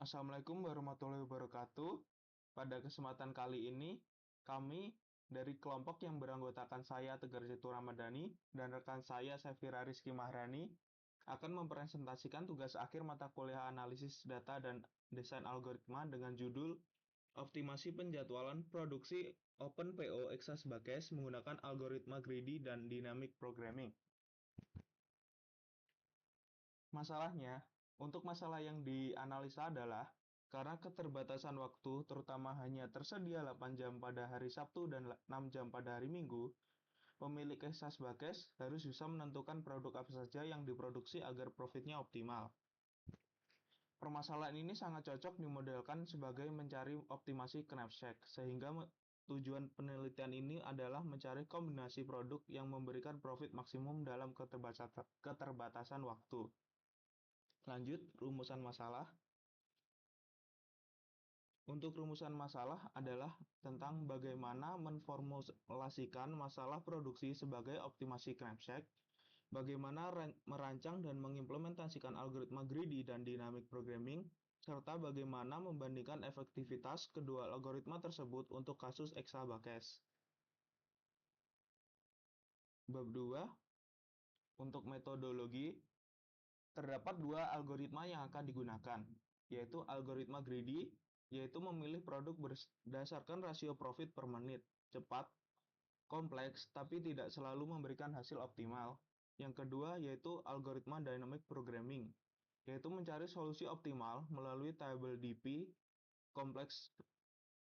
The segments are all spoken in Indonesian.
Assalamualaikum warahmatullahi wabarakatuh. Pada kesempatan kali ini, kami dari kelompok yang beranggotakan saya Tegar Jatuh Ramadhani dan rekan saya Safira Rizky Mahrani akan mempresentasikan tugas akhir mata kuliah analisis data dan desain algoritma dengan judul Optimasi Penjadwalan Produksi OpenPO Exasbackes menggunakan algoritma greedy dan dynamic programming. Masalahnya, untuk masalah yang dianalisa adalah karena keterbatasan waktu, terutama hanya tersedia 8 jam pada hari Sabtu dan 6 jam pada hari Minggu, pemilik Exasbackes harus bisa menentukan produk apa saja yang diproduksi agar profitnya optimal. Permasalahan ini sangat cocok dimodelkan sebagai mencari optimasi knapsack, sehingga tujuan penelitian ini adalah mencari kombinasi produk yang memberikan profit maksimum dalam keterbatasan waktu. Lanjut, rumusan masalah. Untuk rumusan masalah adalah tentang bagaimana memformulasikan masalah produksi sebagai optimasi knapsack, bagaimana merancang dan mengimplementasikan algoritma greedy dan dynamic programming, serta bagaimana membandingkan efektivitas kedua algoritma tersebut untuk kasus Exasbackes. Bab 2. Untuk metodologi, terdapat dua algoritma yang akan digunakan, yaitu algoritma greedy, yaitu memilih produk berdasarkan rasio profit per menit, cepat, kompleks, tapi tidak selalu memberikan hasil optimal. Yang kedua yaitu algoritma dynamic programming, yaitu mencari solusi optimal melalui tabel DP, kompleks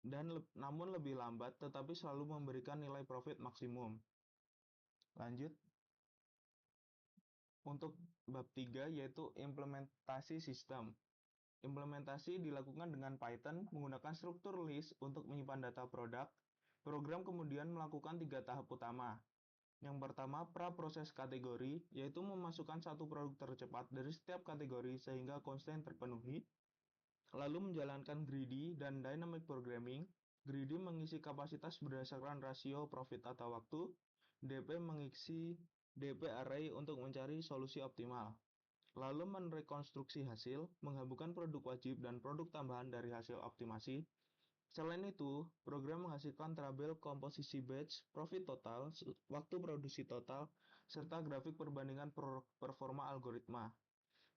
dan namun lebih lambat, tetapi selalu memberikan nilai profit maksimum. Lanjut. Untuk bab 3 yaitu implementasi sistem. Implementasi dilakukan dengan Python menggunakan struktur list untuk menyimpan data produk. Program kemudian melakukan 3 tahap utama. Yang pertama, pra-proses kategori, yaitu memasukkan satu produk tercepat dari setiap kategori sehingga konsten terpenuhi. Lalu menjalankan greedy dan dynamic programming. Greedy mengisi kapasitas berdasarkan rasio profit atau waktu. DP mengisi DP array untuk mencari solusi optimal. Lalu merekonstruksi hasil, menggabungkan produk wajib dan produk tambahan dari hasil optimasi. Selain itu, program menghasilkan tabel komposisi batch, profit total, waktu produksi total, serta grafik perbandingan performa algoritma.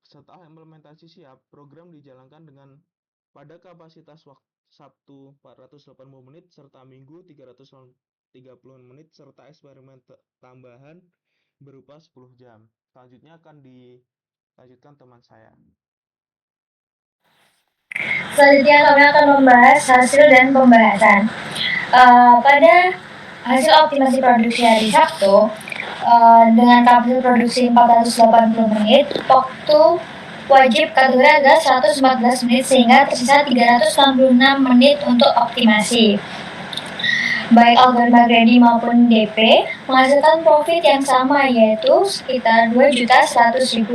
Setelah implementasi siap, program dijalankan dengan pada kapasitas Sabtu 480 menit serta Minggu 330 menit serta eksperimen tambahan berupa 10 jam. Selanjutnya akan dilanjutkan teman saya. Selanjutnya kami akan membahas hasil dan pembahasan. Pada hasil optimasi produksi hari Sabtu, dengan kapasitas produksi 480 menit, waktu wajib kategori adalah 114 menit sehingga tersisa 366 menit untuk optimasi. Baik algoritma greedy maupun DP menghasilkan profit yang sama, yaitu sekitar Rp2.100.000.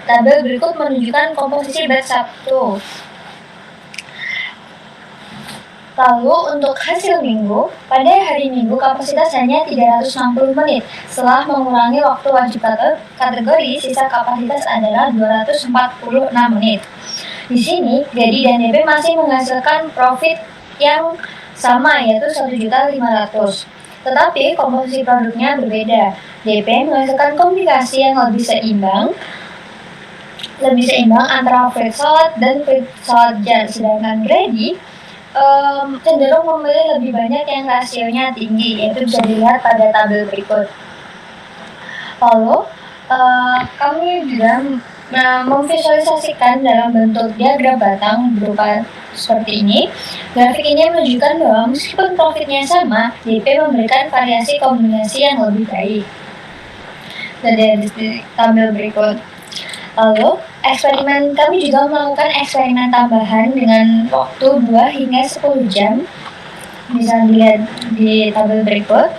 Tabel berikut menunjukkan komposisi batch Sabtu. Lalu untuk hasil minggu, pada hari Minggu kapasitas hanya 360 menit. Setelah mengurangi waktu wajib kategori, sisa kapasitas adalah 246 menit. Di sini, greedy dan DP masih menghasilkan profit yang sama, yaitu 1.500.000. Tetapi komposisi produknya berbeda. DP menghasilkan kombinasi yang lebih seimbang antara fruit salad dan fruit salad jar, sedangkan greedy cenderung memilih lebih banyak yang rasionya tinggi, yaitu bisa dilihat pada tabel berikut. Lalu, kami juga memvisualisasikan dalam bentuk diagram batang berupa seperti ini. Grafik ini menunjukkan bahwa meskipun profitnya sama, DP memberikan variasi kombinasi yang lebih baik. Dari tabel berikut. Lalu, kami juga melakukan eksperimen tambahan dengan waktu 2 hingga 10 jam. Bisa dilihat di tabel berikut.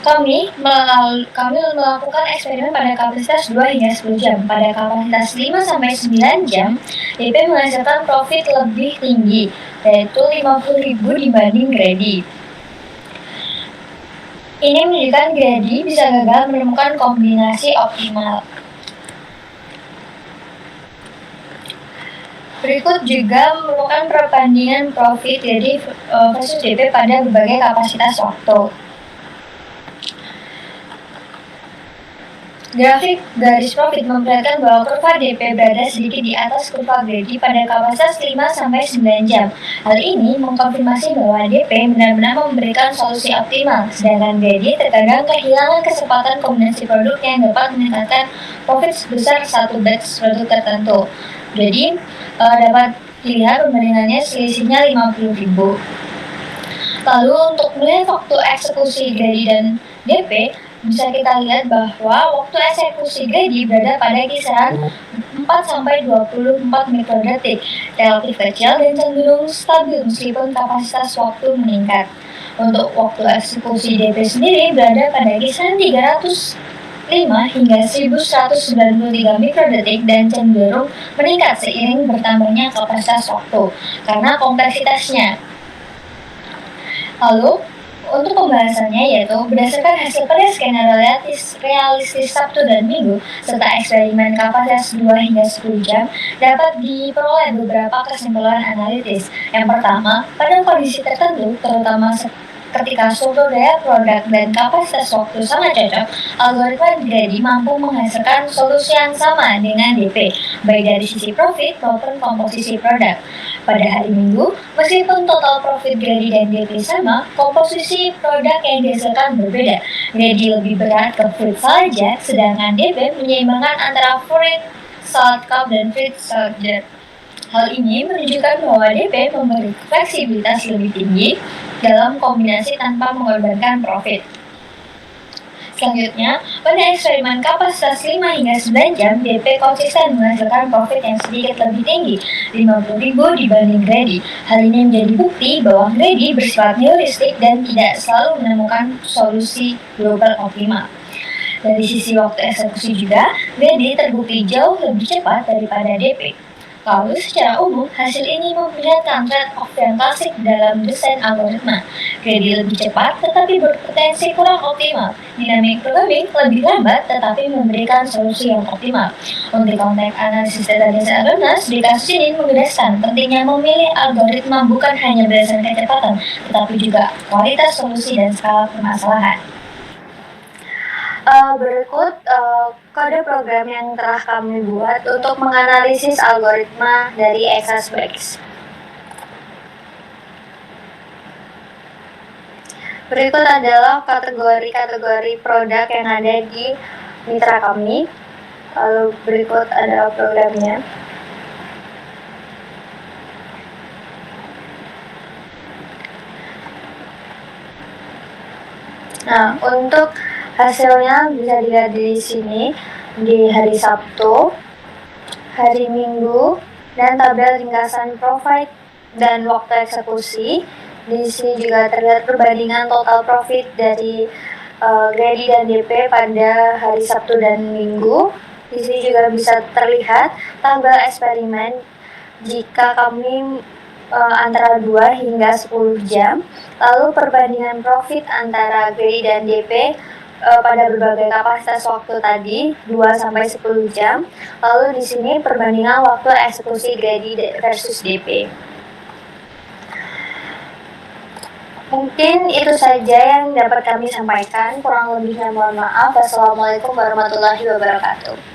Kami melakukan eksperimen pada kapasitas 2 hingga 10 jam. Pada kapasitas 5-9 jam, DP menghasilkan profit lebih tinggi, yaitu 50.000 dibanding greedy. Ini menunjukkan greedy bisa gagal menemukan kombinasi optimal. Berikut juga merupakan perbandingan profit gredi versus DP pada berbagai kapasitas waktu. Grafik garis profit memperlihatkan bahwa kurva DP berada sedikit di atas kurva gredi pada kapasitas 5-9 jam. Hal ini mengkonfirmasi bahwa DP benar-benar memberikan solusi optimal, sedangkan gredi terkadang kehilangan kesempatan kombinasi produk yang dapat meningkatkan profit sebesar satu batch produk tertentu. Jadi, dapat dilihat perbandingannya selisihnya 50.000. Lalu untuk melihat waktu eksekusi gredi dan DP, bisa kita lihat bahwa waktu eksekusi gredi berada pada kisaran 4-24 mikrodetik, relatif kecil dan cenderung stabil meskipun kapasitas waktu meningkat. Untuk waktu eksekusi DP sendiri berada pada kisaran 305 hingga 1193 mikrodetik dan cenderung meningkat seiring bertambahnya kapasitas waktu karena kompleksitasnya. Lalu, untuk pembahasannya yaitu berdasarkan hasil pada skenario realistis Sabtu dan Minggu serta eksperimen kapasitas 2 hingga 10 jam dapat diperoleh beberapa kesimpulan analitis. Yang pertama, pada kondisi tertentu, terutama ketika struktur daya produk dan kapasitas waktu sangat cocok, algoritma gredi mampu menghasilkan solusi yang sama dengan DP, baik dari sisi profit maupun komposisi produk. Pada hari Minggu, meskipun total profit gredi dan DP sama, komposisi produk yang dihasilkan berbeda. Gredi lebih berat ke fruit saja, sedangkan DP menyeimbangkan antara fruit salad cup dan fruit salad jar. Hal ini menunjukkan bahwa DP memberi fleksibilitas lebih tinggi dalam kombinasi tanpa mengorbankan profit. Selanjutnya, pada eksperimen kapasitas 5 hingga 9 jam, DP konsisten menghasilkan profit yang sedikit lebih tinggi, 50.000 dibanding gredi. Hal ini menjadi bukti bahwa gredi bersifat heuristik dan tidak selalu menemukan solusi global optimal. Dari sisi waktu eksekusi juga, gredi terbukti jauh lebih cepat daripada DP. Lalu secara umum, hasil ini memperlihatkan trade-off yang klasik dalam desain algoritma. Gredi lebih cepat tetapi berpotensi kurang optimal. Dynamic programming lebih lambat tetapi memberikan solusi yang optimal. Untuk konteks analisis database algoritma, di kasus ini menegaskan pentingnya memilih algoritma bukan hanya berdasarkan kecepatan, tetapi juga kualitas solusi dan skala permasalahan. Berikut kode program yang telah kami buat untuk menganalisis algoritma dari Exaspex. Berikut adalah kategori-kategori produk yang ada di mitra kami. Lalu berikut adalah programnya. Nah, untuk hasilnya bisa dilihat di sini di hari Sabtu, hari Minggu, dan tabel ringkasan profit dan waktu eksekusi. Di sini juga terlihat perbandingan total profit dari gredi dan DP pada hari Sabtu dan Minggu. Di sini juga bisa terlihat tabel eksperimen jika kami antara 2 hingga 10 jam. Lalu perbandingan profit antara gredi dan DP pada berbagai kapasitas waktu tadi 2-10 jam. Lalu di sini perbandingan waktu eksekusi gredi versus DP. Mungkin itu saja yang dapat kami sampaikan. Kurang lebihnya mohon maaf. Wassalamualaikum warahmatullahi wabarakatuh.